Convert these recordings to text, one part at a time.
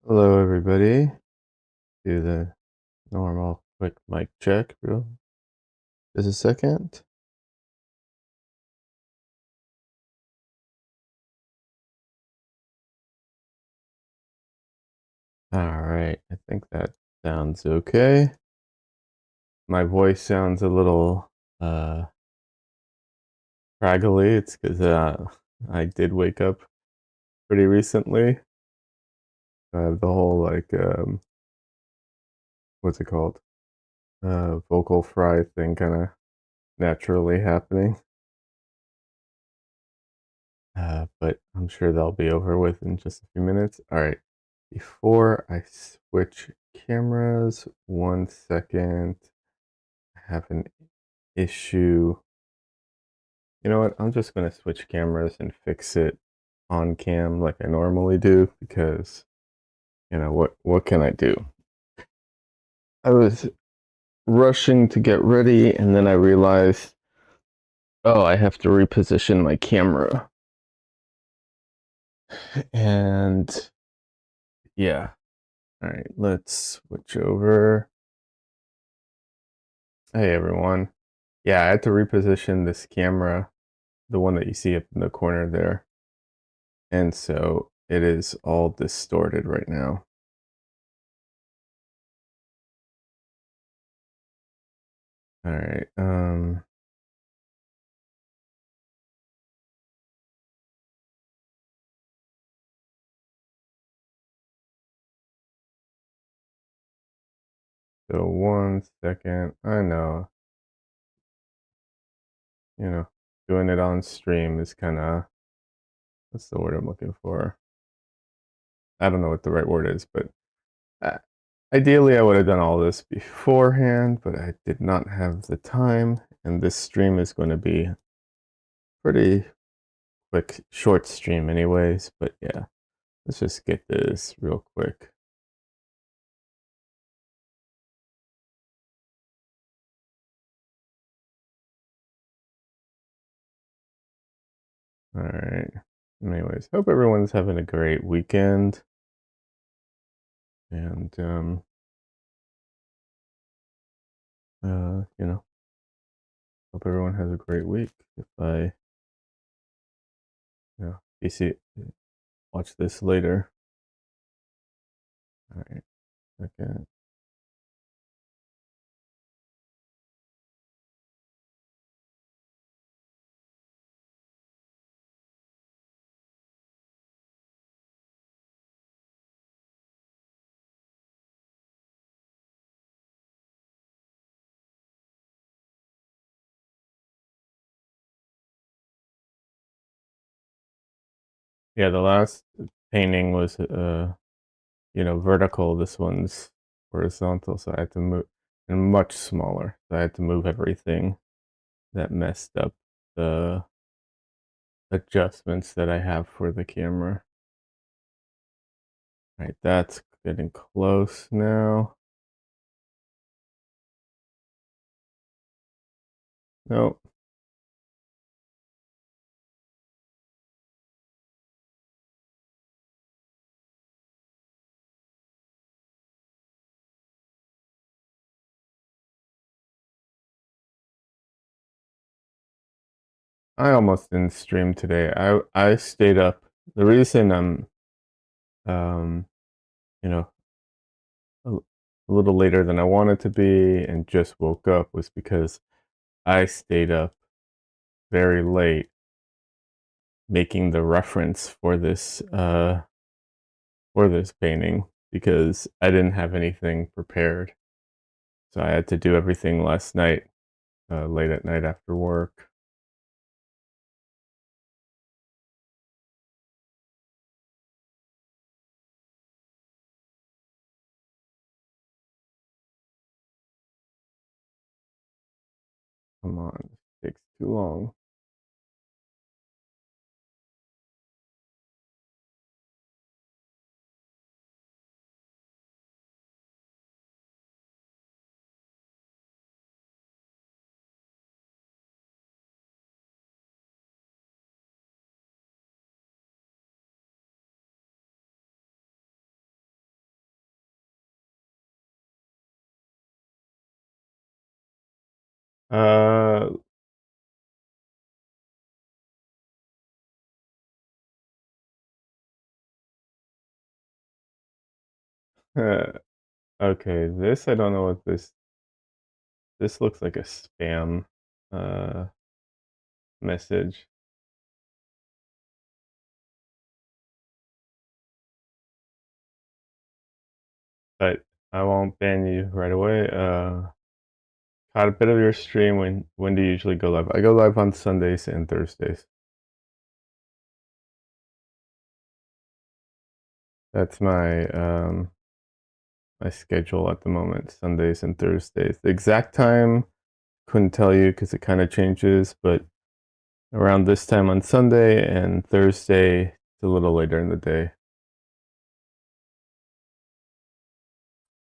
Hello, everybody. Do the normal quick mic check, bro. Just a second. All right, I think that sounds okay. My voice sounds a little craggly. It's because I did wake up pretty recently. The whole what's it called? Vocal fry thing kind of naturally happening. But I'm sure they'll be over with in just a few minutes. All right. Before I switch cameras, 1 second. I have an issue. You know what? I'm just going to switch cameras and fix it on cam like I normally do because, what can I do? I was rushing to get ready and then I realized, oh, I have to reposition my camera. And yeah. All right, let's switch over. Hey everyone. Yeah, I had to reposition this camera, the one that you see up in the corner there. And so it is all distorted right now. All right. So 1 second. I know, you know, doing it on stream is kind of, what's the word I'm looking for? I don't know what the right word is, but uh, ideally I would have done all this beforehand, but I did not have the time. And this stream is going to be pretty quick, short stream anyways. But yeah, let's just get this real quick. All right. Anyways, hope everyone's having a great weekend. And hope everyone has a great week. If I you see watch this later. All right. Okay. Yeah, the last painting was vertical. This one's horizontal, so I had to move, and much smaller. So I had to move everything that messed up the adjustments that I have for the camera. All right, that's getting close now. Nope. I almost didn't stream today. I stayed up. The reason I'm um you know a, a little later than I wanted to be and just woke up was because I stayed up very late making the reference for this painting because I didn't have anything prepared. So I had to do everything last night, late at night after work. Come on, it takes too long. Uh, okay, this I don't know what this looks like a spam uh message. But I won't ban you right away. Caught a bit of your stream. When do you usually go live? I go live on Sundays and Thursdays. That's my schedule at the moment, Sundays and Thursdays. The exact time couldn't tell you because it kind of changes, but around this time on Sunday and Thursday, it's a little later in the day.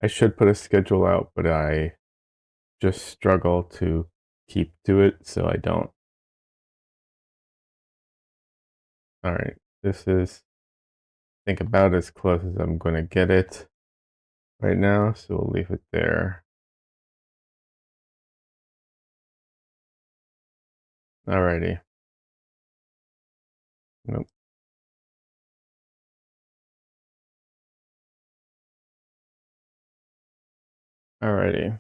I should put a schedule out, but I just struggle to keep to it, so I don't. All right, this is, I think, about as close as I'm going to get it right now, so we'll leave it there. Alrighty. Nope. Alrighty.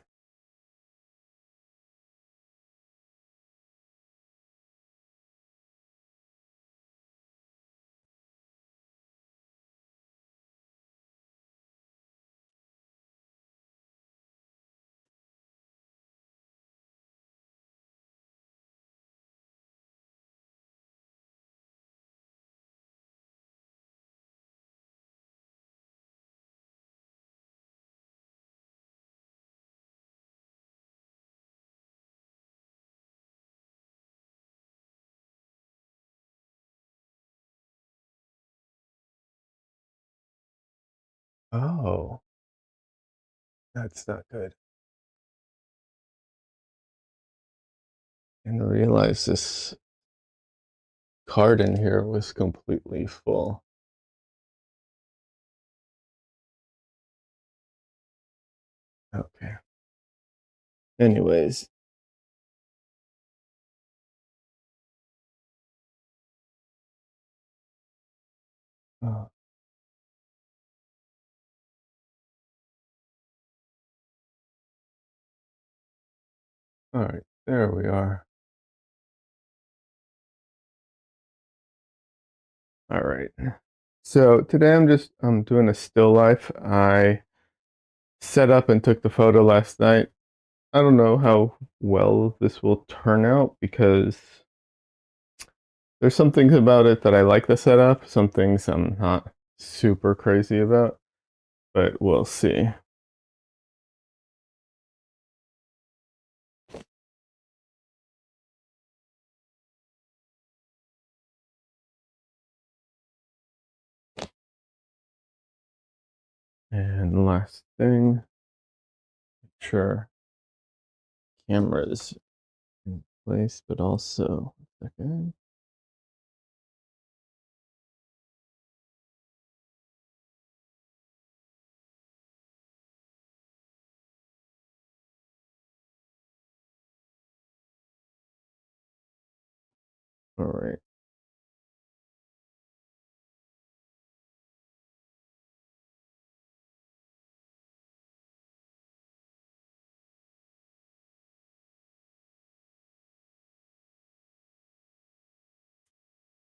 Oh, that's not good. And I realized this card in here was completely full. Okay. Anyways. Oh, all right. There we are. All right. So today I'm doing a still life. I set up and took the photo last night. I don't know how well this will turn out because there's some things about it that I like the setup, some things I'm not super crazy about, but we'll see. And last thing, sure, cameras in place, but also, second. All right.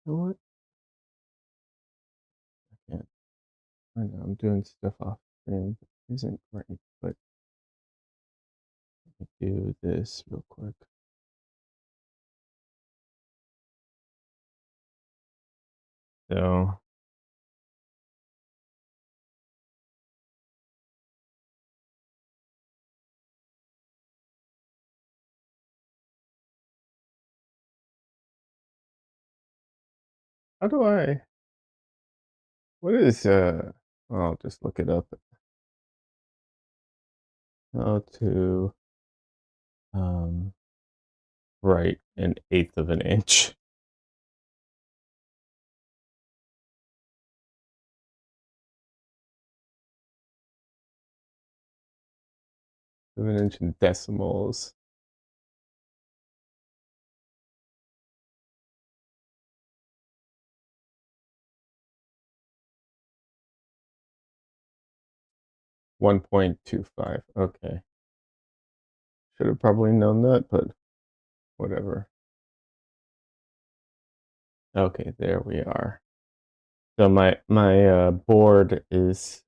You know what? I can't. I know I'm doing stuff off screen that isn't great, but let me do this real quick. So, how do I? What is I'll just look it up. How to um write an eighth of an inch of an inch in decimals. 1.25. Okay. Should have probably known that, but whatever. Okay, there we are. So my board is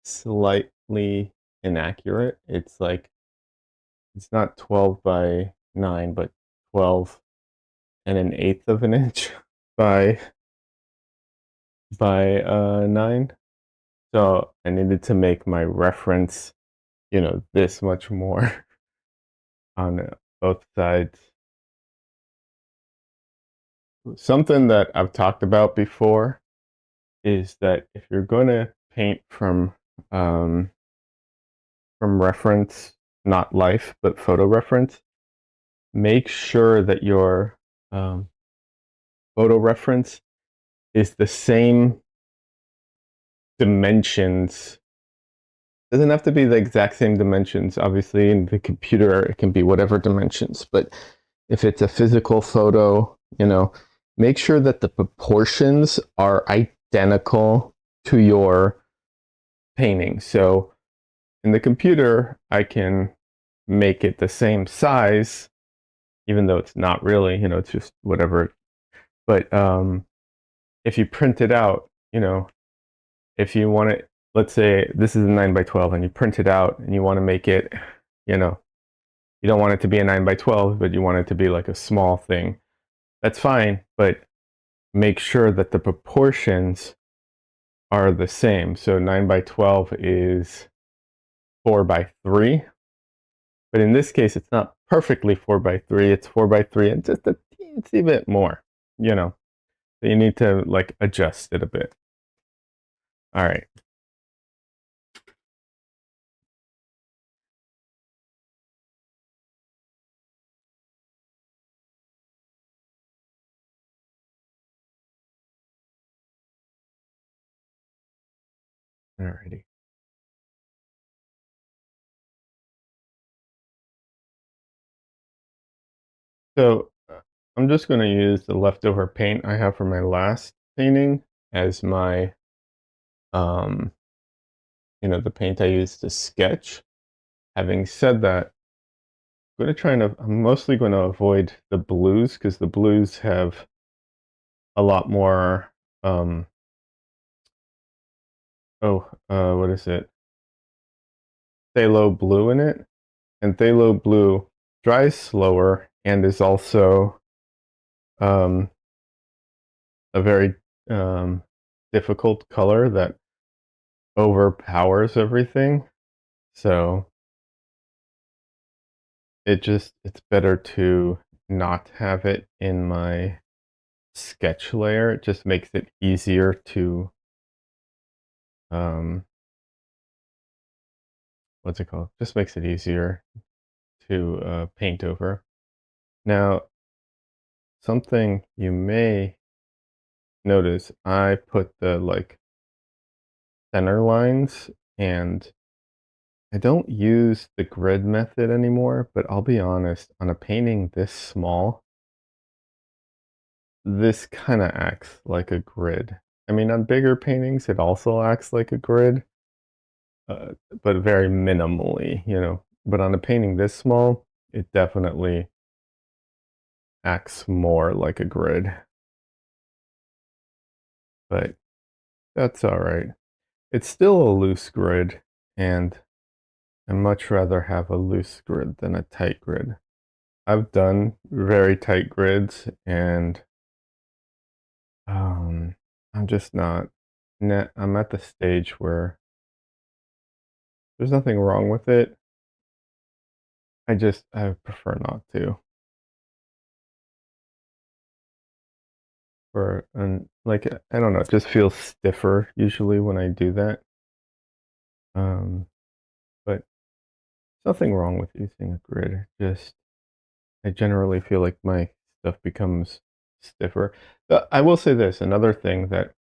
slightly inaccurate. It's like it's not 12 by 9, but 12 and an eighth of an inch by 9. So I needed to make my reference, this much more on both sides. Something that I've talked about before is that if you're going to paint from reference, not life, but photo reference, make sure that your um, photo reference is the same dimensions. Doesn't have to be the exact same dimensions. Obviously, in the computer, it can be whatever dimensions. But if it's a physical photo, make sure that the proportions are identical to your painting. So in the computer, I can make it the same size, even though it's not really, it's just whatever. But if you print it out, if you want it, let's say this is a 9 by 12 and you print it out and you want to make it, you don't want it to be a 9 by 12, but you want it to be like a small thing. That's fine, but make sure that the proportions are the same. So 9 by 12 is 4 by 3. But in this case, it's not perfectly 4 by 3. It's 4 by 3 and just a teensy bit more, So you need to like adjust it a bit. All right. Alrighty. So I'm just going to use the leftover paint I have from my last painting as my, the paint I used to sketch. Having said that, I'm mostly going to avoid the blues because the blues have a lot more, what is it? Phthalo blue in it. And phthalo blue dries slower and is also um, a very difficult color that overpowers everything. So it's better to not have it in my sketch layer. It just makes it easier to what's it called? Just makes it easier to paint over. Now, something you may notice, I put the like center lines, and I don't use the grid method anymore, but I'll be honest, on a painting this small, this kind of acts like a grid. I mean, on bigger paintings, it also acts like a grid, but very minimally, But on a painting this small, it definitely acts more like a grid. But that's all right. It's still a loose grid, and I'd much rather have a loose grid than a tight grid. I've done very tight grids, and I'm just not. I'm at the stage where there's nothing wrong with it. I prefer not to. And like I don't know, it just feels stiffer usually when I do that. But nothing wrong with using a grid. Just I generally feel like my stuff becomes stiffer. I will say this, another thing that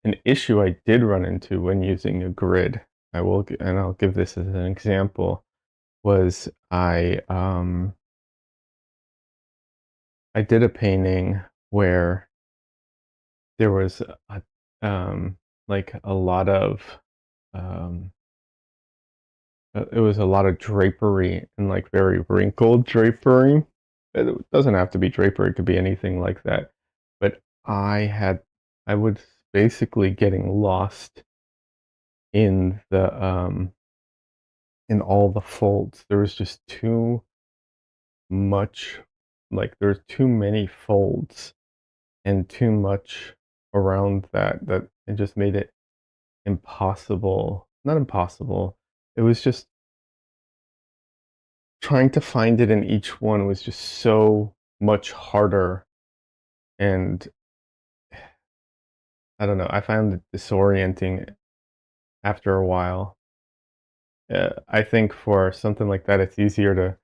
an issue I did run into when using a grid, and I'll give this as an example, was I did a painting where there was like a lot of it was a lot of drapery and like very wrinkled drapery. It doesn't have to be drapery, it could be anything like that. But I was basically getting lost in the in all the folds. There was just too much, like there's too many folds and too much around that it just made it impossible. Not impossible. It was just trying to find it in each one was just so much harder. And I don't know, I found it disorienting after a while. I think for something like that, it's easier to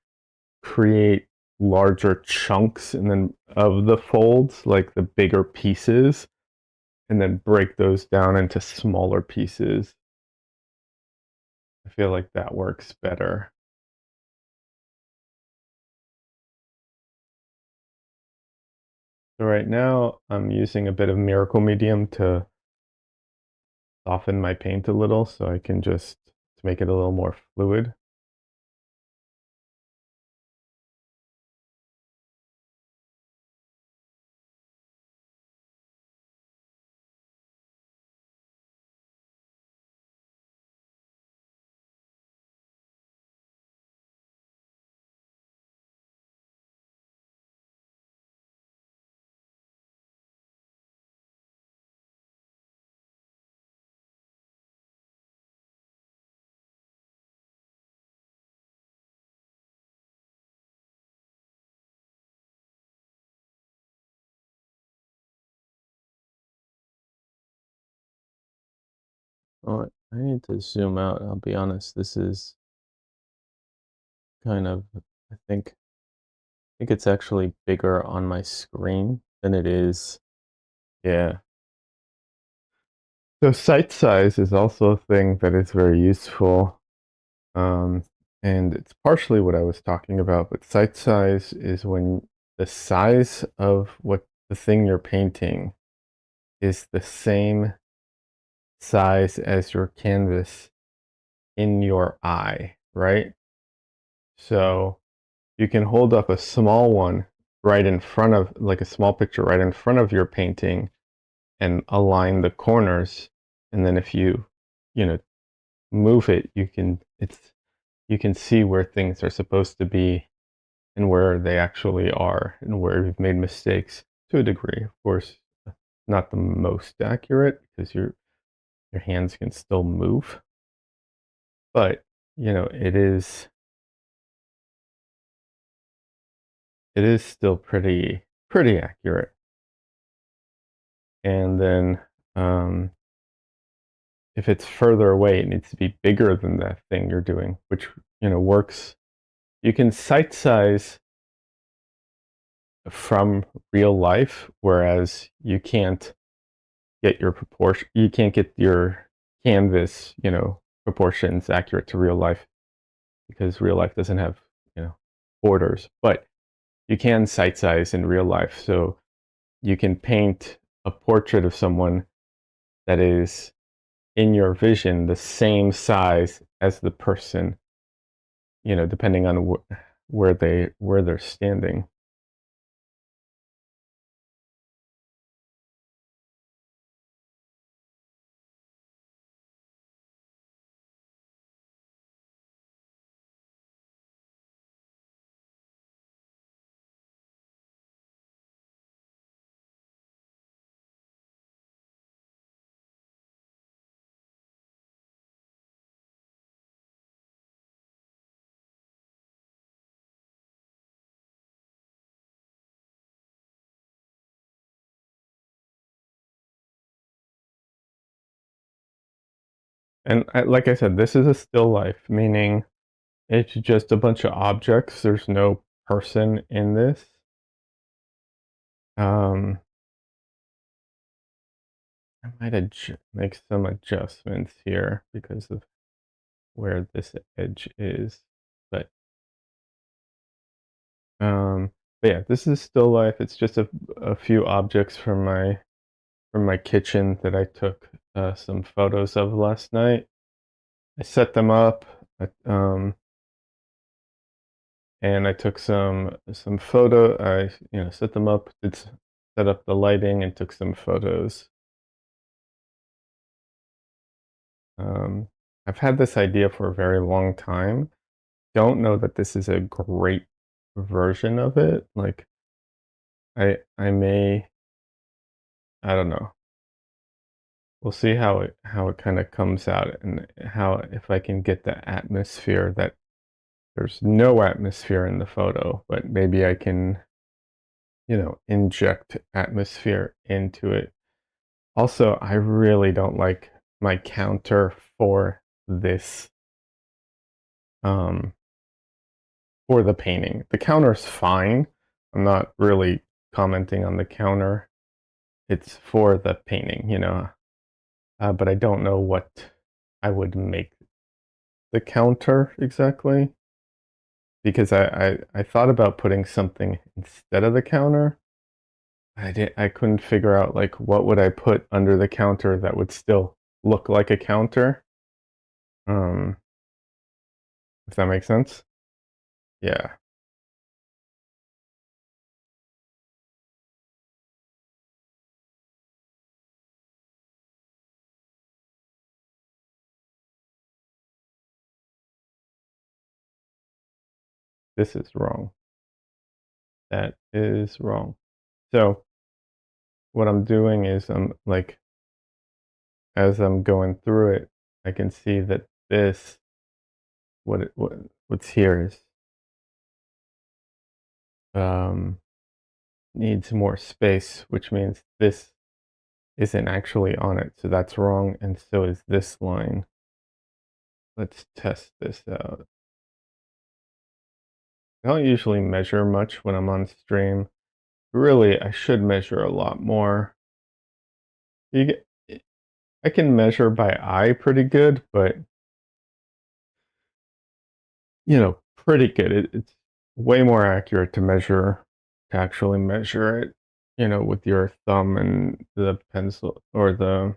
create larger chunks and then of the folds, like the bigger pieces, and then break those down into smaller pieces. I feel like that works better. So right now I'm using a bit of Miracle Medium to soften my paint a little so I can just to make it a little more fluid. Oh, I need to zoom out. I'll be honest. This is kind of, I think it's actually bigger on my screen than it is. Yeah. So site size is also a thing that is very useful. Um, and it's partially what I was talking about, but site size is when the size of what the thing you're painting is the same size as your canvas in your eye, right? So you can hold up a small one right in front of, like a small picture right in front of your painting and align the corners. And then if you know, move it, you can see where things are supposed to be and where they actually are and where you've made mistakes to a degree. Of course, not the most accurate because your hands can still move, but it is still pretty accurate. And then if it's further away, it needs to be bigger than that thing you're doing, which works. You can sight size from real life, whereas you can't get your canvas, proportions accurate to real life because real life doesn't have, borders. But you can sight size in real life. So you can paint a portrait of someone that is in your vision the same size as the person, depending on where they're standing. And like I said, this is a still life, meaning it's just a bunch of objects. There's no person in this. Um, I might make some adjustments here because of where this edge is, but um, but yeah, this is still life. It's just a few objects from my kitchen that I took some photos of last night. I set them up. And I took some photo. I set them up, set up the lighting, and took some photos. Um, I've had this idea for a very long time. Don't know that this is a great version of it. Like I may, I don't know. We'll see how it kind of comes out, and how, if I can get the atmosphere that there's no atmosphere in the photo, but maybe I can, inject atmosphere into it. Also, I really don't like my counter for this, um, for the painting. The counter's fine. I'm not really commenting on the counter. It's for the painting. But I don't know what I would make the counter exactly, because I thought about putting something instead of the counter. I couldn't figure out, like, what would I put under the counter that would still look like a counter. Um, if that makes sense. Yeah, this is wrong. That is wrong. So what I'm doing is, I'm like, as I'm going through it, I can see that this, what's here is, um, needs more space, which means this isn't actually on it. So that's wrong, and so is this line. Let's test this out. I don't usually measure much when I'm on stream. Really, I should measure a lot more. You get, I can measure by eye pretty good, but pretty good. It's way more accurate to actually measure it, with your thumb and the pencil or the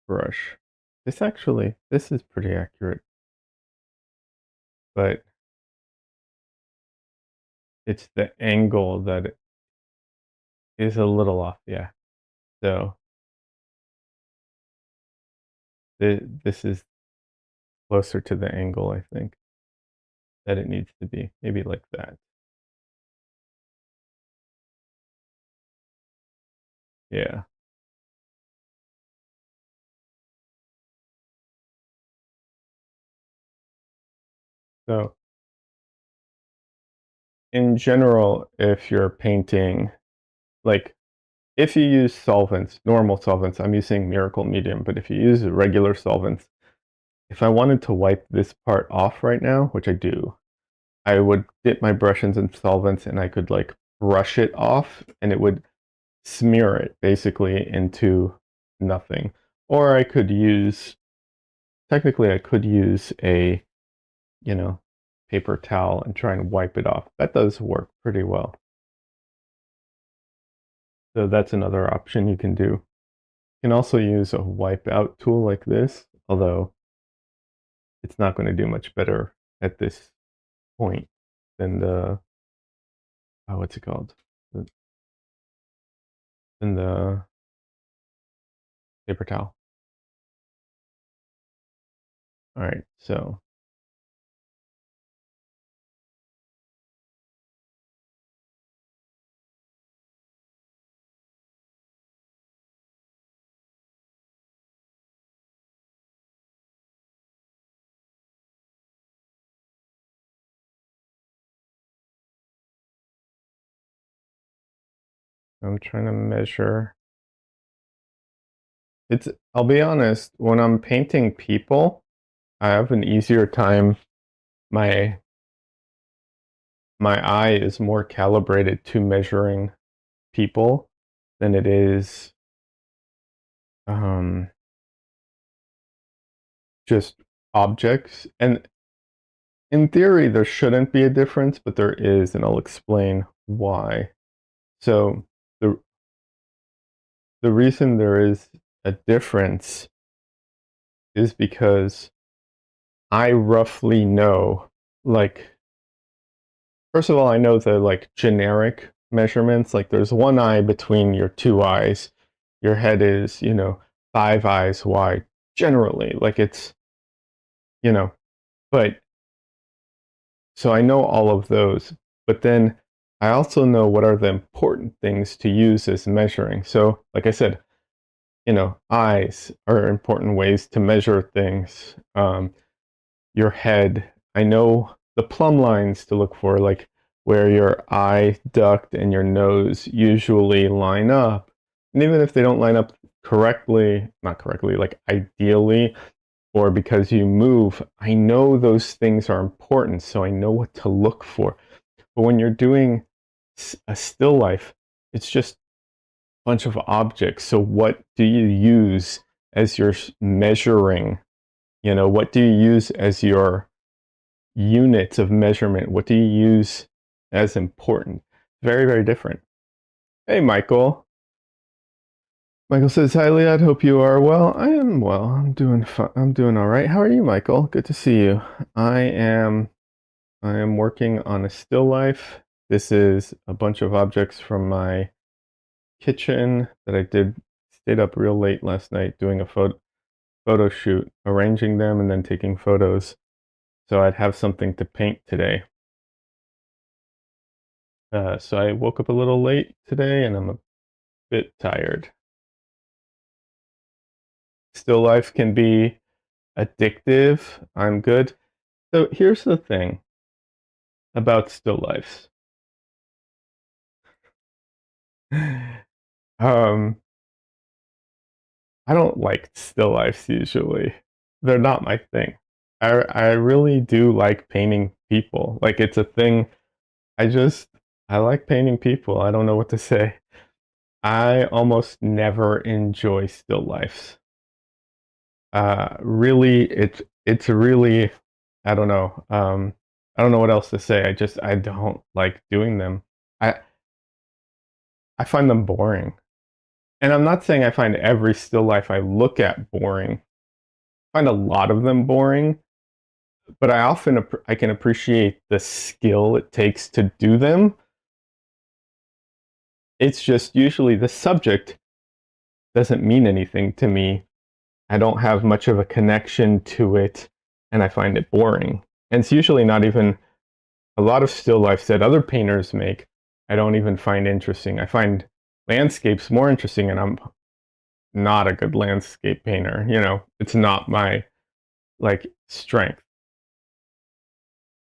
brush. This is pretty accurate, but it's the angle that is a little off. Yeah. So this is closer to the angle, I think, that it needs to be. Maybe like that. Yeah. So in general, if you're painting, like, if you use solvents, normal solvents, I'm using Miracle Medium, but if you use regular solvents, if I wanted to wipe this part off right now, which I do, I would dip my brush in some solvents, and I could, like, brush it off, and it would smear it basically into nothing. Or technically I could use a, you know, paper towel and try and wipe it off. That does work pretty well. So that's another option you can do. You can also use a wipeout tool like this, although it's not going to do much better at this point than the, what's it called? Than the paper towel. All right, so I'm trying to measure. I'll be honest, when I'm painting people, I have an easier time. My my eye is more calibrated to measuring people than it is, um, just objects. And in theory, there shouldn't be a difference, but there is, and I'll explain why. So the the reason there is a difference is because I roughly know, like, first of all, I know the like generic measurements. Like there's one eye between your two eyes. Your head is, 5 eyes wide. Generally, like it's, you know, but so I know all of those. But then I also know what are the important things to use as measuring. So, like I said, eyes are important ways to measure things. Your head, I know the plumb lines to look for, like where your eye duct and your nose usually line up. And even if they don't line up correctly, not correctly, like ideally, or because you move, I know those things are important, so I know what to look for. But when you're doing a still life, it's just a bunch of objects. So what do you use as your measuring? What do you use as your units of measurement? What do you use as important? Very, very different. Hey, Michael. Michael says, "Hi, Liad. Hope you are well." I am well. I'm doing fine. I'm doing all right. How are you, Michael? Good to see you. I am. I am working on a still life. This is a bunch of objects from my kitchen that I did. Stayed up real late last night doing a photo shoot, arranging them and then taking photos. So I'd have something to paint today. So I woke up a little late today and I'm a bit tired. Still life can be addictive. I'm good. So here's the thing about still lifes. um, I don't like still lifes usually. They're not my thing. I really do like painting people. Like it's a thing. I like painting people. I don't know what to say. I almost never enjoy still lifes. Really, it's really, I don't know. I don't know what else to say. I don't like doing them. I I find them boring. And I'm not saying I find every still life I look at boring. I find a lot of them boring, but I can appreciate the skill it takes to do them. It's just usually the subject doesn't mean anything to me. I don't have much of a connection to it, and I find it boring. And it's usually not even a lot of still lifes that other painters make. I don't even find interesting. I find landscapes more interesting, and I'm not a good landscape painter. It's not my like strength.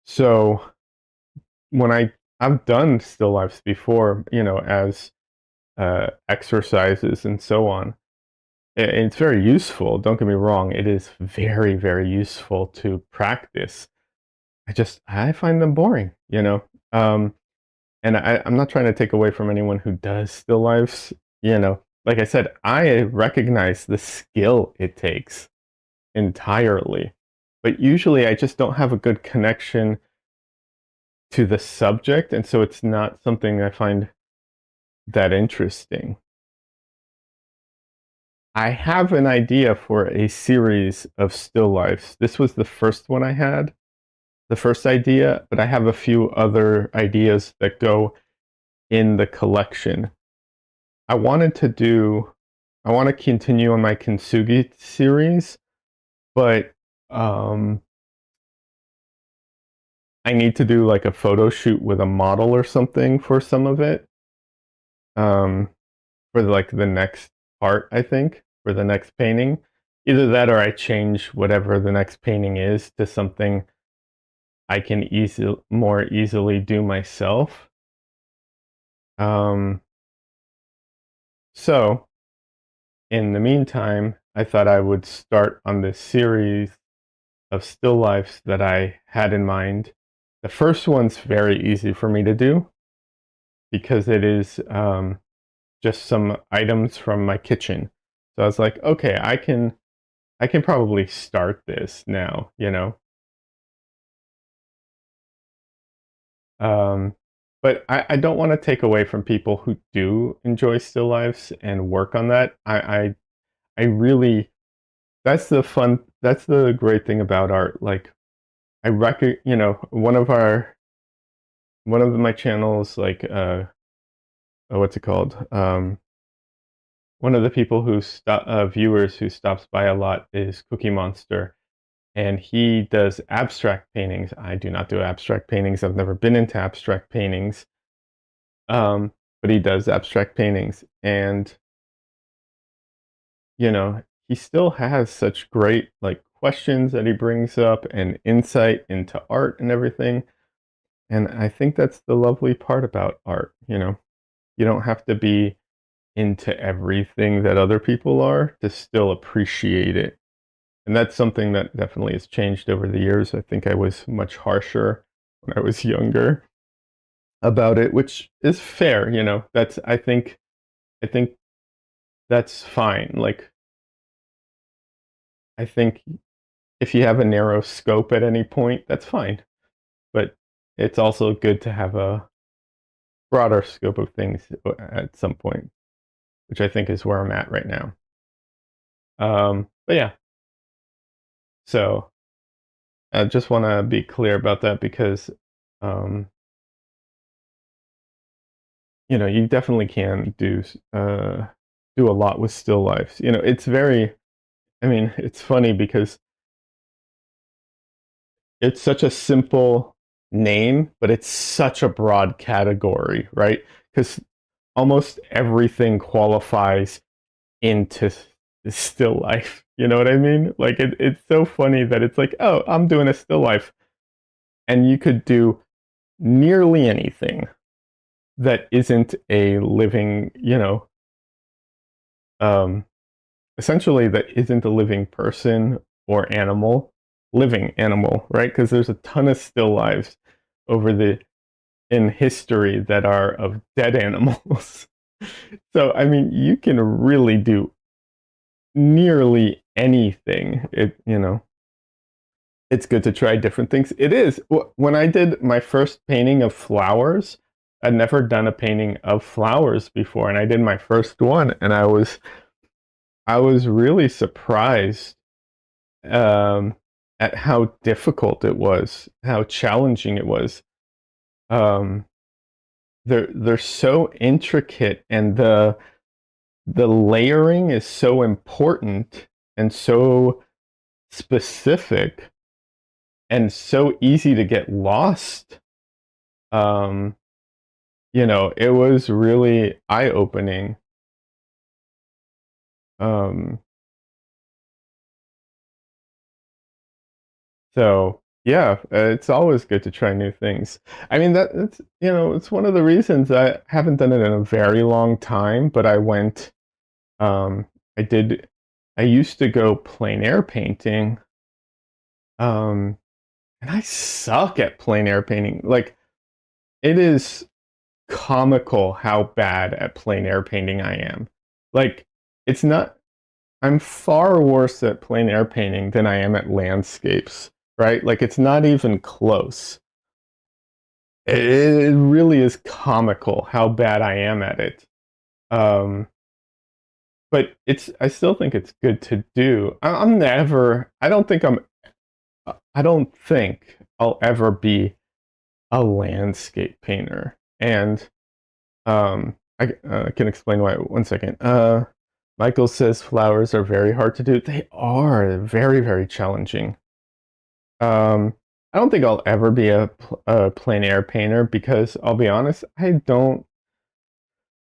So when I've done still lifes before, as exercises and so on. It's very useful. Don't get me wrong. It is very, very useful to practice. I find them boring, Um, and I'm not trying to take away from anyone who does still lifes. Like I said, I recognize the skill it takes entirely, but usually I just don't have a good connection to the subject, and so it's not something I find that interesting. I have an idea for a series of still lifes. This was the first one I had, the first idea, but I have a few other ideas that go in the collection. I wanted to do, I want to continue on my Kintsugi series, but I need to do like a photo shoot with a model or something for some of it. Um, for like the next part, I think, for the next painting. Either that or I change whatever the next painting is to something I can more easily do myself. Um, so in the meantime, I thought I would start on this series of still lifes that I had in mind. The first one's very easy for me to do because it is just some items from my kitchen. So I was like, okay, I can probably start this now. Um, but I don't want to take away from people who do enjoy still lifes and work on that. I really, that's the fun. that's the great thing about art. Like I reckon, one of my channels, like what's it called? One of the people who viewers who stops by a lot is Cookie Monster, and he does abstract paintings. I do not do abstract paintings. I've never been into abstract paintings, but he does abstract paintings, and he still has such great like questions that he brings up and insight into art and everything. And I think that's the lovely part about art. You don't have to be into everything that other people are to still appreciate it. And that's something that definitely has changed over the years. I think I was much harsher when I was younger about it, which is fair. That's I think that's fine. Like I think if you have a narrow scope at any point, that's fine. But it's also good to have a broader scope of things at some point, which I think is where I'm at right now. But yeah, so I just want to be clear about that because, um, you definitely can do a lot with still lifes. It's very, I mean, it's funny because it's such a simple name, but it's such a broad category, right? Because almost everything qualifies into still life. You know what I mean? Like it's so funny that it's like, oh, I'm doing a still life, and you could do nearly anything that isn't a living, um, essentially that isn't a living person or animal, living animal, right? Because there's a ton of still lives over the in history that are of dead animals. So I mean, you can really do nearly anything. It's good to try different things. It is. When I did my first painting of flowers, I'd never done a painting of flowers before, and I did my first one, and I was really surprised um, at how difficult it was, how challenging it was. Um, they're so intricate, and the layering is so important and so specific and so easy to get lost. Um, it was really eye opening. Um, so yeah, it's always good to try new things. I mean, it's one of the reasons I haven't done it in a very long time, but um, I did, I used to go plein air painting, um, and I suck at plein air painting. Like, it is comical how bad at plein air painting I am. Like, it's not, I'm far worse at plein air painting than I am at landscapes, right? Like, it's not even close. It really is comical how bad I am at it. Um, but I still think it's good to do. I'm never, I don't think I'll ever be a landscape painter. And I can explain why. One second. Michael says flowers are very hard to do. They are very, very challenging. I don't think I'll ever be a plein air painter because I'll be honest, I don't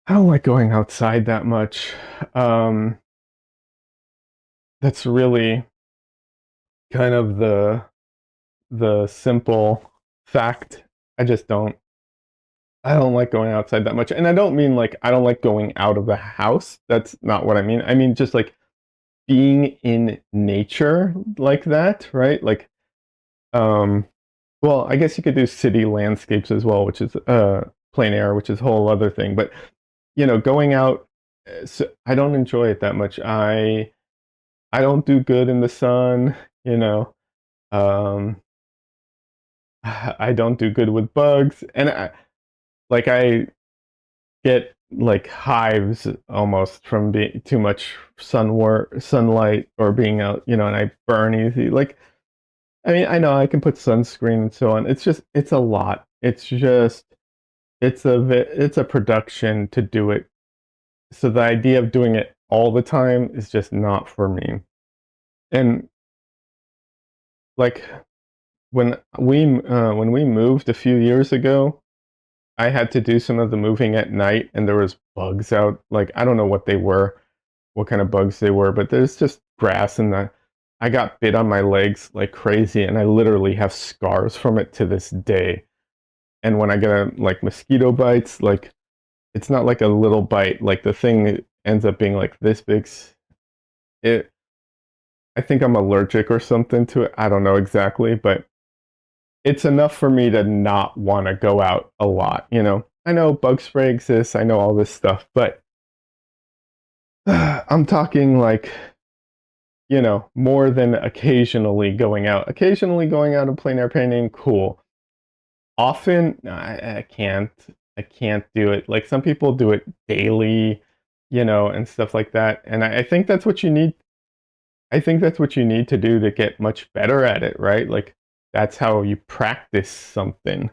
like going outside that much. Um, that's really kind of the simple fact. I just don't. I don't like going outside that much, and I don't mean like I don't like going out of the house. That's not what I mean. I mean just like being in nature like that, right? Like, um, well, I guess you could do city landscapes as well, which is plein air, which is a whole other thing. But going out, so I don't enjoy it that much. I don't do good in the sun. You know, um, I don't do good with bugs, and I get like hives almost from being too much sunlight or being out, and I burn easy. Like, I mean, I know I can put sunscreen and so on. It's a lot. It's a production to do it. So the idea of doing it all the time is just not for me. And like when we moved a few years ago, I had to do some of the moving at night, and there was bugs out. Like, I don't know what they were, what kind of bugs they were, but there's just grass in the. I got bit on my legs like crazy, and I literally have scars from it to this day. And when I get like mosquito bites, like it's not like a little bite. Like the thing ends up being like this big. It. I think I'm allergic or something to it. I don't know exactly, but it's enough for me to not want to go out a lot. I know bug spray exists, I know all this stuff, but I'm talking like, more than occasionally going out. Occasionally going out and plein air painting, cool. Often, I can't. I can't do it. Like some people do it daily, and stuff like that. And I think that's what you need. I think that's what you need to do to get much better at it, right? Like that's how you practice something.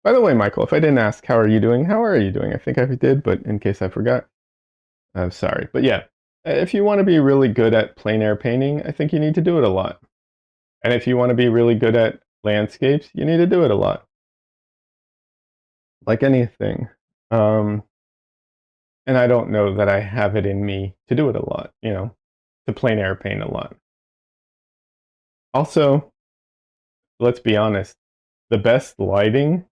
By the way, Michael, if I didn't ask, how are you doing? How are you doing? I think I did, but in case I forgot, I'm sorry. But yeah, if you want to be really good at plein air painting, I think you need to do it a lot. And if you want to be really good at landscapes, you need to do it a lot. Like anything. Um, and I don't know that I have it in me to do it a lot, to plein air paint a lot. Also, let's be honest, the best lighting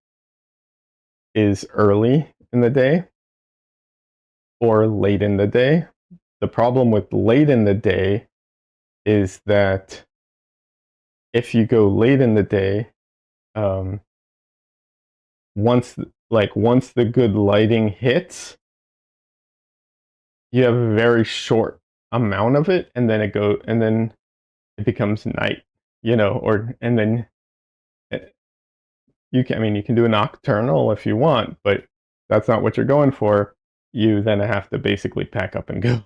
is early in the day or late in the day. The problem with late in the day is that if you go late in the day, um, once the good lighting hits, you have a very short amount of it, and then it becomes night, or and then eh, you can do a nocturnal if you want, but that's not what you're going for. You then have to basically pack up and go.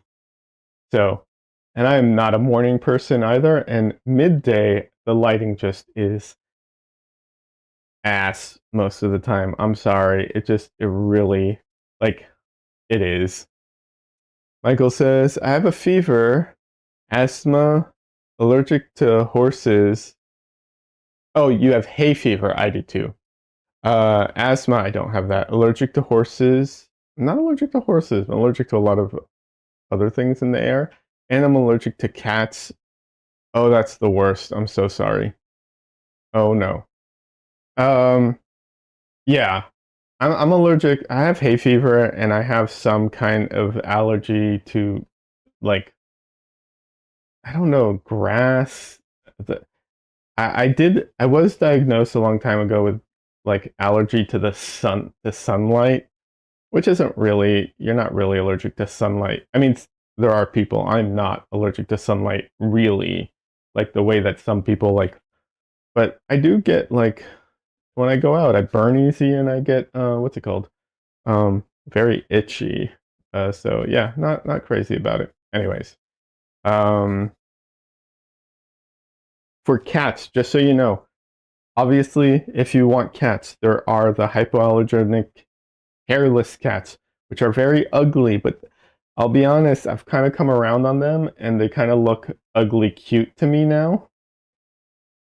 So, and I am not a morning person either. And midday, the lighting just is ass most of the time. I'm sorry. It really, like, it is. Michael says, I have a fever, asthma, allergic to horses. Oh, you have hay fever. I do too. Asthma, I don't have that. Allergic to horses. I'm not allergic to horses. I'm allergic to a lot of other things in the air. And I'm allergic to cats. Oh, that's the worst. I'm so sorry. Oh no. Um, yeah. I'm allergic. I have hay fever and I have some kind of allergy to like I don't know, grass. The, I was diagnosed a long time ago with like allergy to the sunlight, which isn't really you're not really allergic to sunlight. I mean, there are people. I'm not allergic to sunlight really, like the way that some people like, but I do get like when I go out, I burn easy and I get what's it called? Very itchy. So yeah, not crazy about it. Anyways, um, for cats, just so you know, obviously, if you want cats, there are the hypoallergenic hairless cats, which are very ugly. But I'll be honest, I've kind of come around on them, and they kind of look ugly cute to me now.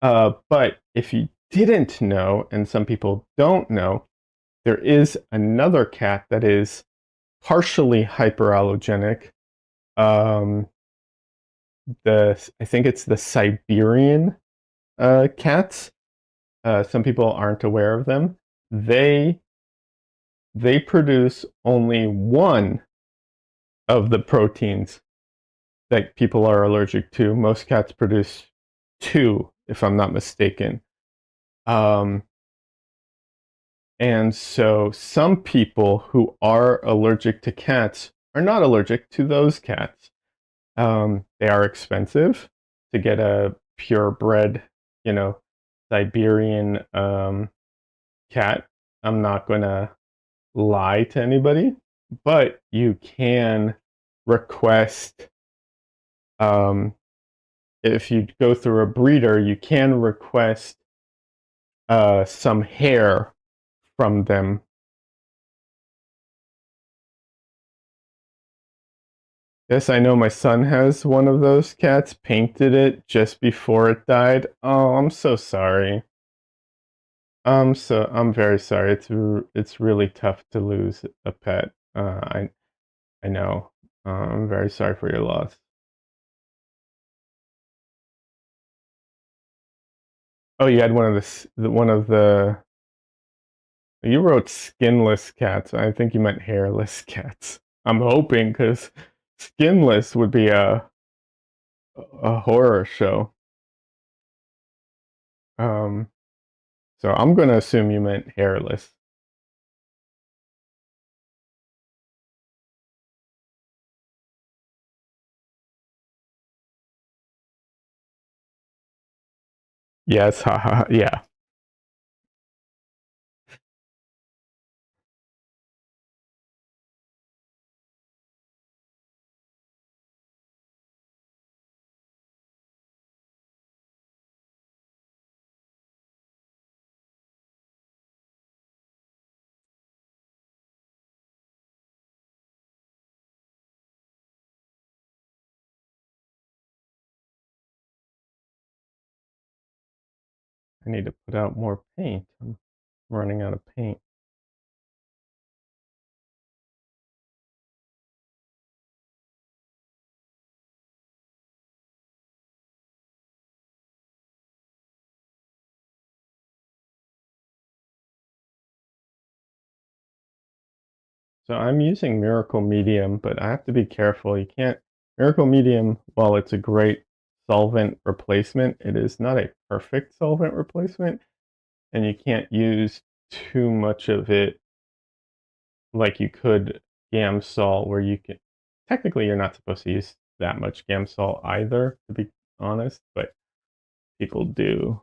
But if you didn't know, and some people don't know, there is another cat that is partially hyperallergenic. Um, I think it's the Siberian cats. Some people aren't aware of them. They they produce only one of the proteins that people are allergic to. Most cats produce two, if I'm not mistaken. Um, and so some people who are allergic to cats are not allergic to those cats. They are expensive to get a purebred, you know, Siberian cat. I'm not going to lie to anybody. but you can request, um, if you go through a breeder, you can request some hair from them. Yes, I know my son has one of those cats, painted it just before it died. Oh, I'm so sorry. I'm very sorry. It's really tough to lose a pet. I know. I'm very sorry for your loss. Oh, you had one of one of the. You wrote skinless cats. I think you meant hairless cats. I'm hoping because skinless would be a horror show. Um, so I'm gonna assume you meant hairless. Yes, haha, yeah. I need to put out more paint. I'm running out of paint. So I'm using Miracle Medium, but I have to be careful. You can't Miracle Medium, while it's a great solvent replacement, it is not a perfect solvent replacement, and you can't use too much of it like you could Gamsol, where you can technically you're not supposed to use that much Gamsol either, to be honest, but people do.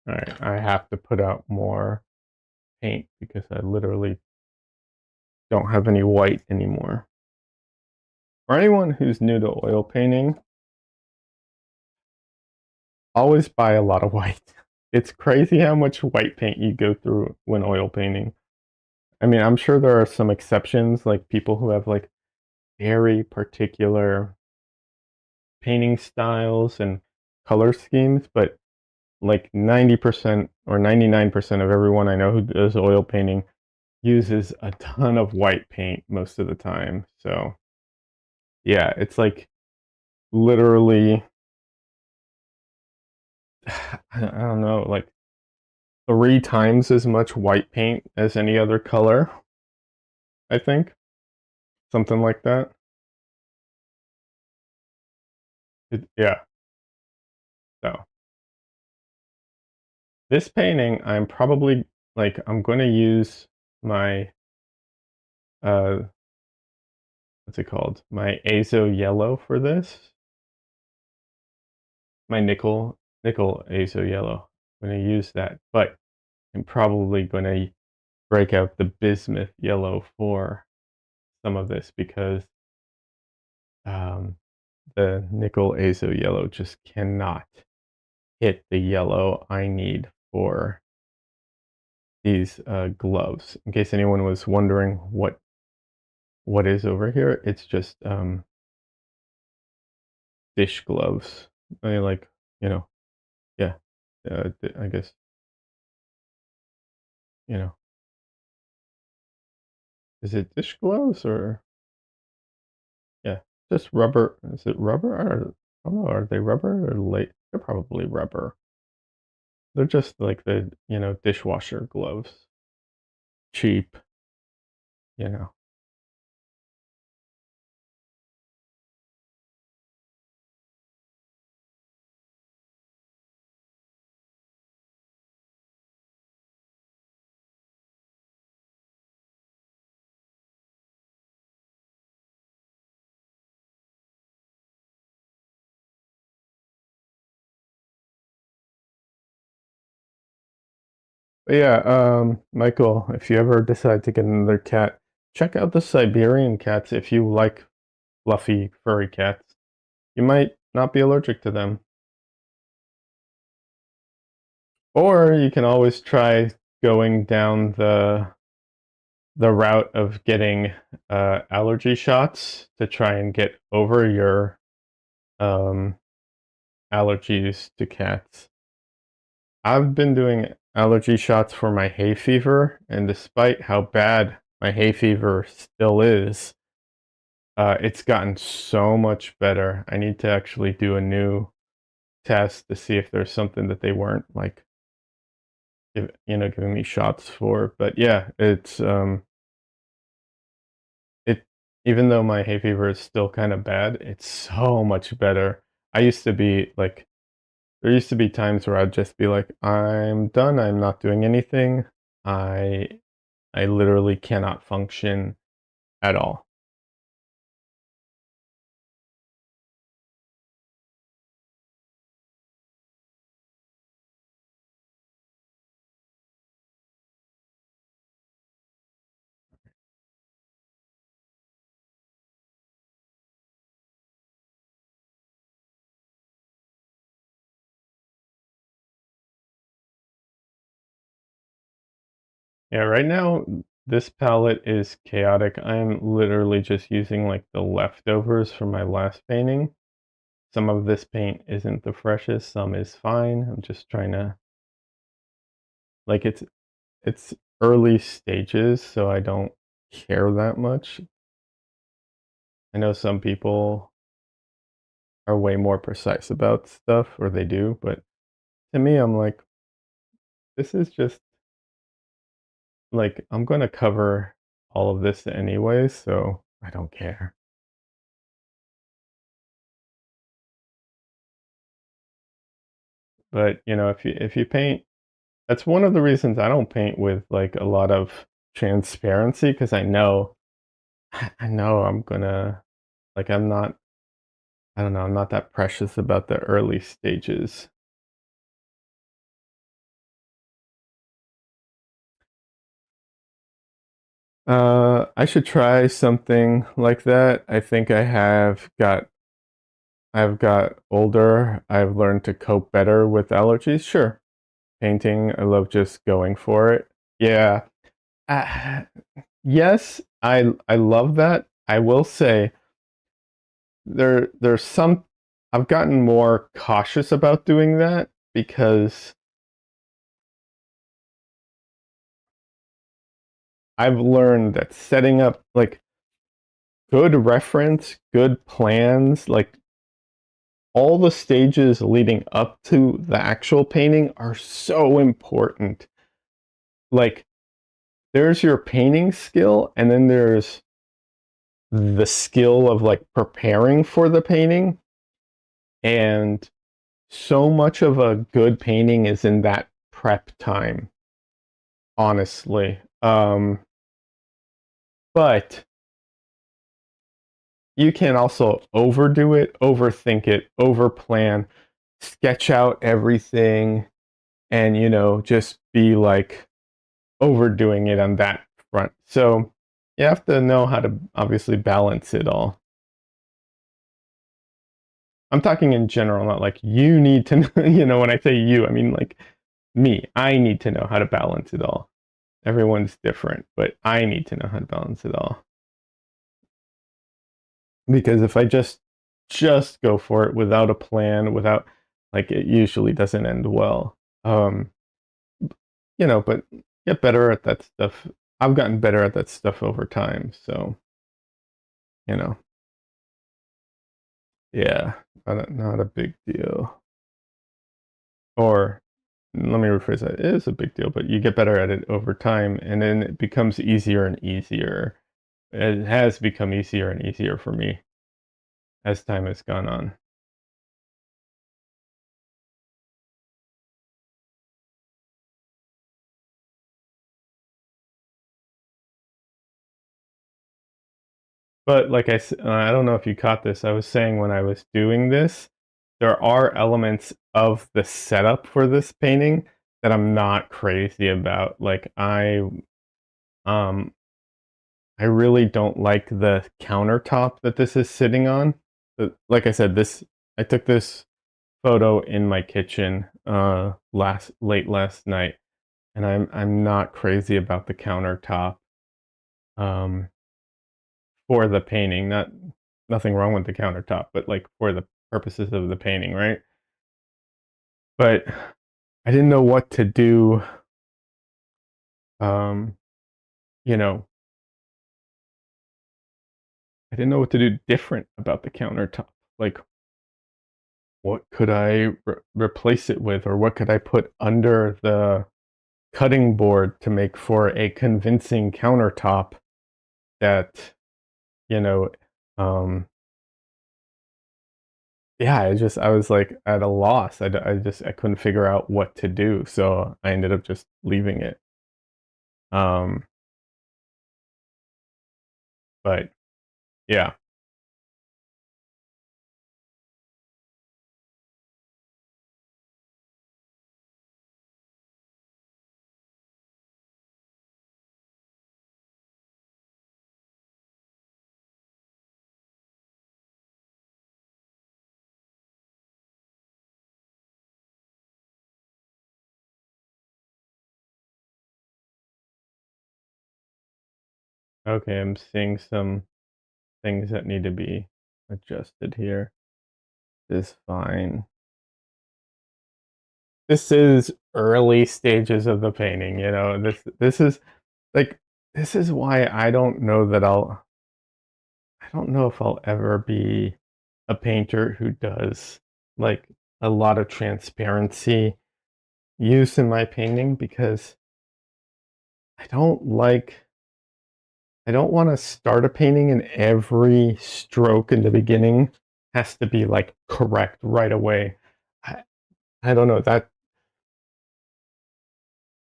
All right, I have to put out more paint because I literally don't have any white anymore. For anyone who's new to oil painting, always buy a lot of white. It's crazy how much white paint you go through when oil painting. I mean, I'm sure there are some exceptions, like people who have like very particular painting styles and color schemes, but like 90% or 99% of everyone I know who does oil painting uses a ton of white paint most of the time. So, yeah, it's like literally, I don't know, like 3 times as much white paint as any other color, I think. Something like that. Yeah. So this painting, I'm probably like, I'm going to use my, uh, what's it called? My azo yellow for this. My nickel azo yellow. I'm going to use that, but I'm probably going to break out the bismuth yellow for some of this because um, the nickel azo yellow just cannot hit the yellow I need for these gloves. In case anyone was wondering what is over here, it's just dish gloves. I mean, like, you know, yeah. I guess, you know, is it dish gloves or yeah, just rubber? Is it rubber? I don't know. Are they rubber or late? They're probably rubber. They're just like the, dishwasher gloves. Cheap, you know. But yeah, Michael, if you ever decide to get another cat, check out the Siberian cats if you like fluffy, furry cats. You might not be allergic to them. Or you can always try going down the route of getting allergy shots to try and get over your um, allergies to cats. I've been doing allergy shots for my hay fever, and despite how bad my hay fever still is, it's gotten so much better. I need to actually do a new test to see if there's something that they weren't like, giving me shots for. But yeah, it even though my hay fever is still kind of bad, it's so much better. I used to be like, there used to be times where I'd just be like, I'm done. I'm not doing anything. I I literally cannot function at all. Yeah, right now this palette is chaotic. I'm literally just using like the leftovers from my last painting. Some of this paint isn't the freshest, some is fine. I'm just trying to like it's early stages, so I don't care that much. I know some people are way more precise about stuff, or they do, but to me, I'm like, this is just like, I'm gonna cover all of this anyway, so I don't care. But, if you paint, that's one of the reasons I don't paint with like a lot of transparency, because I know I'm gonna like I'm not I don't know, I'm not that precious about the early stages. I should try something like that. I think I've got older. I've learned to cope better with allergies. Sure. Painting, I love just going for it. Yeah. Uh, yes, I love that. I will say there's some I've gotten more cautious about doing that because I've learned that setting up like good reference, good plans, like all the stages leading up to the actual painting are so important. Like there's your painting skill, and then there's the skill of like preparing for the painting. And so much of a good painting is in that prep time, honestly. But you can also overdo it, overthink it, overplan, sketch out everything, and just be like overdoing it on that front. So you have to know how to obviously balance it all. I'm talking in general, not like you need to know, when I say you, I mean like me. I need to know how to balance it all. Everyone's different, but I need to know how to balance it all. Because if I just go for it without a plan, without like it usually doesn't end well. But get better at that stuff. I've gotten better at that stuff over time, so you know, yeah, not a big deal. Or let me rephrase that. It is a big deal, but you get better at it over time, and then it becomes easier and easier. It has become easier and easier for me as time has gone on. But I don't know if you caught this. I was saying when I was doing this, there are elements of the setup for this painting that I'm not crazy about. Like um I really don't like the countertop that this is sitting on. Like I said, this I took this photo in my kitchen late last night, and I'm not crazy about the countertop um for the painting. Nothing wrong with the countertop, but like for the purposes of the painting, right? But I didn't know what to do. Um, you know, I didn't know what to do different about the countertop. Like, what could I replace it with, or what could I put under the cutting board to make for a convincing countertop that, you know, um, yeah, I was like at a loss. I couldn't figure out what to do, so I ended up just leaving it. Um, but yeah, okay, I'm seeing some things that need to be adjusted here. This is fine. This is early stages of the painting, you know. This is like this is why I don't know if I'll ever be a painter who does like a lot of transparency use in my painting, because I don't like I don't want to start a painting and every stroke in the beginning has to be like correct right away. I, I don't know that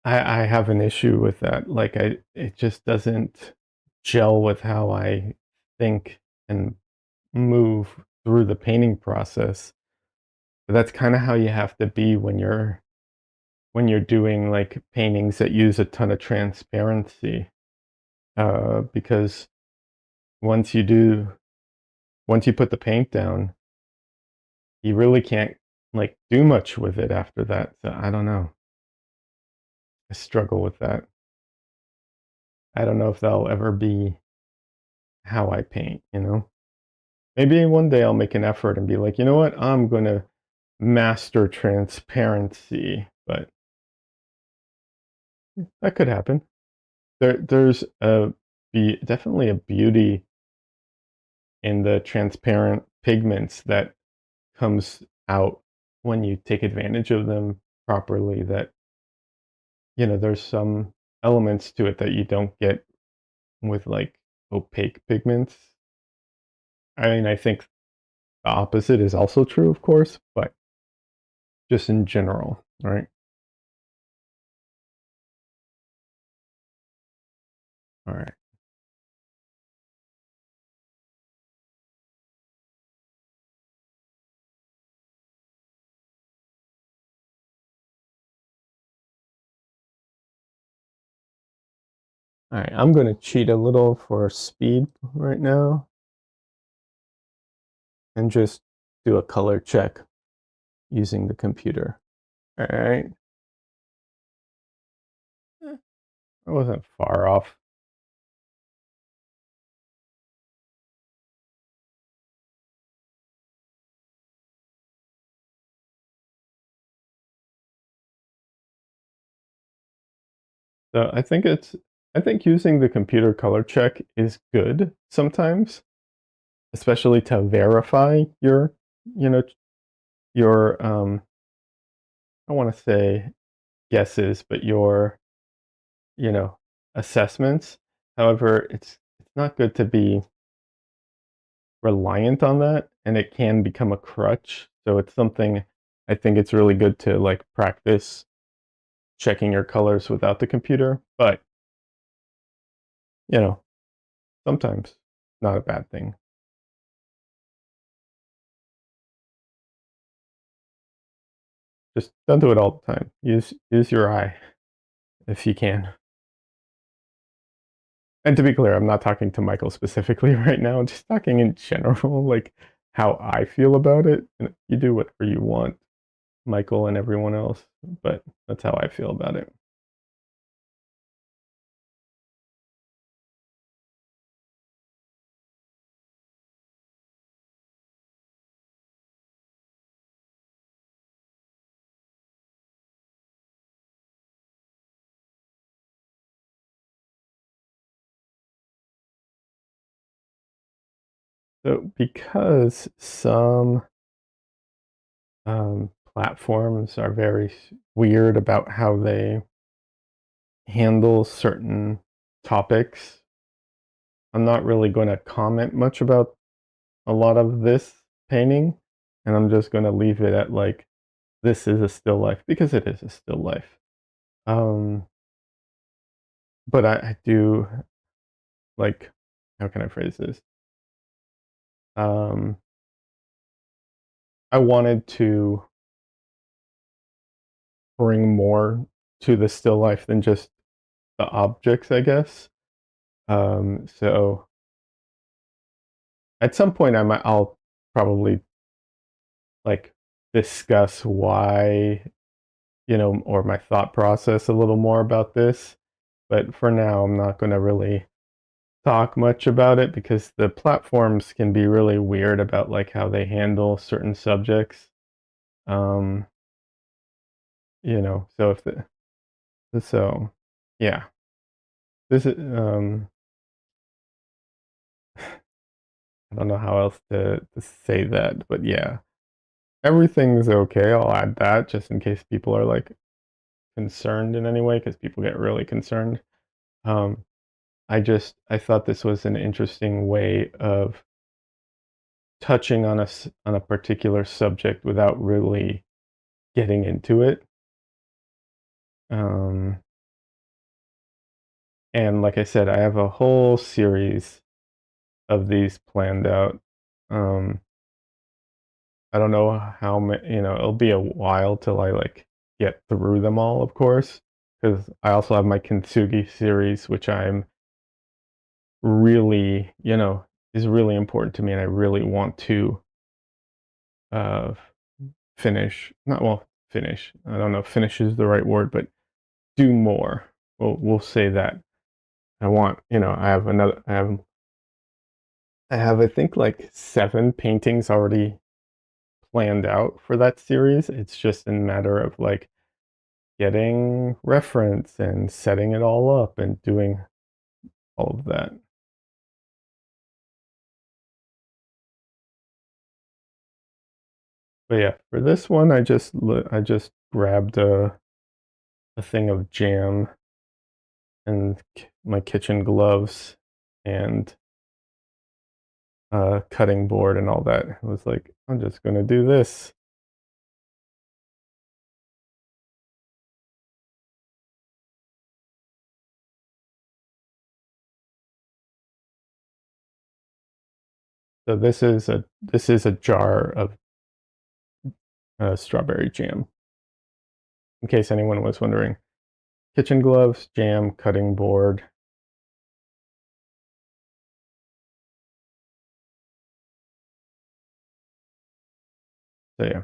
I have an issue with that. Like it just doesn't gel with how I think and move through the painting process. But that's kind of how you have to be when you're doing like paintings that use a ton of transparency. Because once you do once you put the paint down, you really can't like do much with it after that. So I don't know. I struggle with that. I don't know if that'll ever be how I paint, you know? Maybe one day I'll make an effort and be like, you know what? I'm going to master transparency, but that could happen. There's definitely a beauty in the transparent pigments that comes out when you take advantage of them properly, that, you know, there's some elements to it that you don't get with like opaque pigments. I mean, I think the opposite is also true, of course, but just in general, right? All right. All right. I'm going to cheat a little for speed right now and just do a color check using the computer. All right. I wasn't far off. So I think using the computer color check is good sometimes, especially to verify your, you know, your I want to say guesses, but your, you know, assessments. However, it's not good to be reliant on that, and it can become a crutch. So it's something I think it's really good to like practice checking your colors without the computer, but you know, sometimes not a bad thing. Just don't do it all the time. Use your eye if you can. And to be clear, I'm not talking to Michael specifically right now, just talking in general, like how I feel about it. And you do whatever you want, Michael and everyone else, but that's how I feel about it. So because some platforms are very weird about how they handle certain topics, I'm not really going to comment much about a lot of this painting, and I'm just going to leave it at like, this is a still life because it is a still life. Um, but I do like, how can I phrase this? Um, I wanted to bring more to the still life than just the objects, I guess. So at some point, I'll probably like discuss why, or my thought process a little more about this. But for now, I'm not going to really talk much about it because the platforms can be really weird about like how they handle certain subjects. Um, so if so yeah, this is I don't know how else to say that, but yeah, everything's okay. I'll add that just in case people are like concerned in any way because people get really concerned. Um, I thought this was an interesting way of touching on on a particular subject without really getting into it. Um, and like I said, I have a whole series of these planned out. Um, I don't know how many, it'll be a while till I like get through them all, of course, because I also have my Kintsugi series, which I'm really, is really important to me, and I really want to uh, finish. Not well, finish. I don't know if finish is the right word, but do more. We'll say that. I want, I have, I think, like 7 paintings already planned out for that series. It's just a matter of like getting reference and setting it all up and doing all of that. But yeah, for this one, I just grabbed a thing of jam and my kitchen gloves and cutting board and all that. I was like, I'm just gonna do this. So this is a jar of strawberry jam. In case anyone was wondering, kitchen gloves, jam, cutting board. So yeah,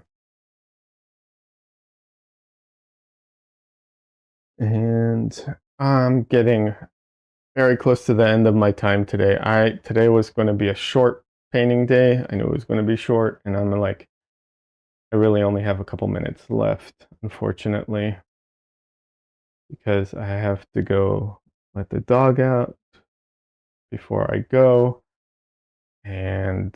and I'm getting very close to the end of my time today. Today was going to be a short painting day. I knew it was going to be short, and I'm like, I really only have a couple minutes left, unfortunately, because I have to go let the dog out before I go and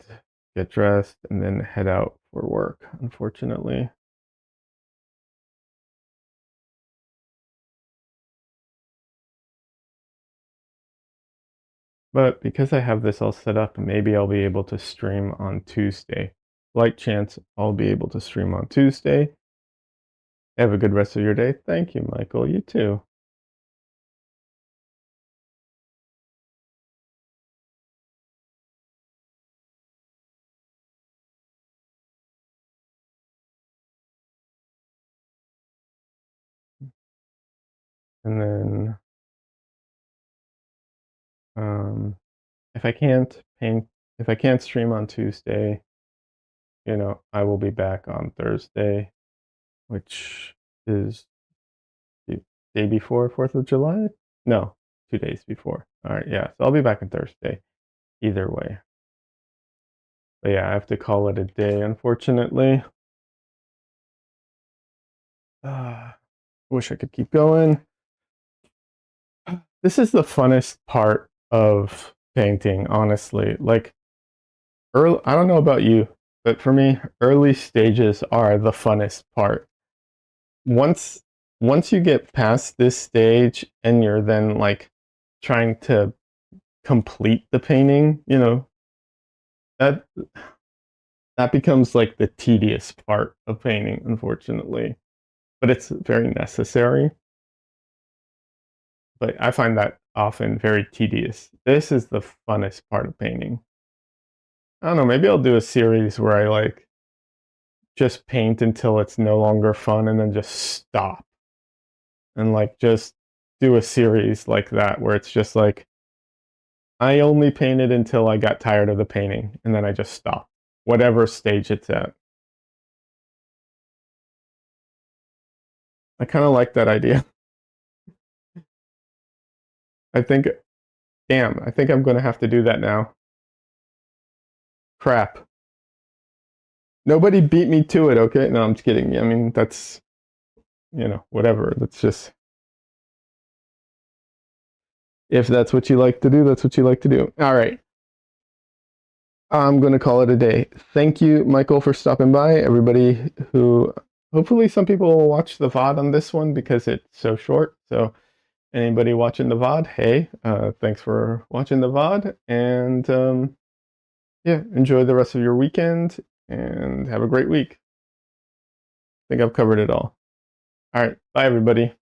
get dressed and then head out for work, unfortunately. But because I have this all set up, maybe I'll be able to stream on Tuesday. Light chance I'll be able to stream on Tuesday. Have a good rest of your day. Thank you, Michael. You too. And then if I can't paint, if I can't stream on Tuesday, I will be back on Thursday, which is the day before 4th of July? No, 2 days before. All right, yeah. So I'll be back on Thursday either way. But yeah, I have to call it a day, unfortunately. Wish I could keep going. This is the funnest part of painting, honestly. Like, I don't know about you, but for me, early stages are the funnest part. Once once you get past this stage and you're then like trying to complete the painting, that that becomes like the tedious part of painting, unfortunately. But it's very necessary. But I find that often very tedious. This is the funnest part of painting. I don't know, maybe I'll do a series where I like just paint until it's no longer fun and then just stop. And like just do a series like that where it's just like I only painted until I got tired of the painting and then I just stopped. Whatever stage it's at. I kind of like that idea. I think I think I'm going to have to do that now. Crap. Nobody beat me to it, okay? No, I'm just kidding. I mean, that's, whatever. That's just, if that's what you like to do, that's what you like to do. All right. I'm going to call it a day. Thank you, Michael, for stopping by. Everybody who, hopefully some people will watch the VOD on this one because it's so short. So anybody watching the VOD, hey, thanks for watching the VOD. And yeah, enjoy the rest of your weekend and have a great week. I think I've covered it all. All right. Bye, everybody.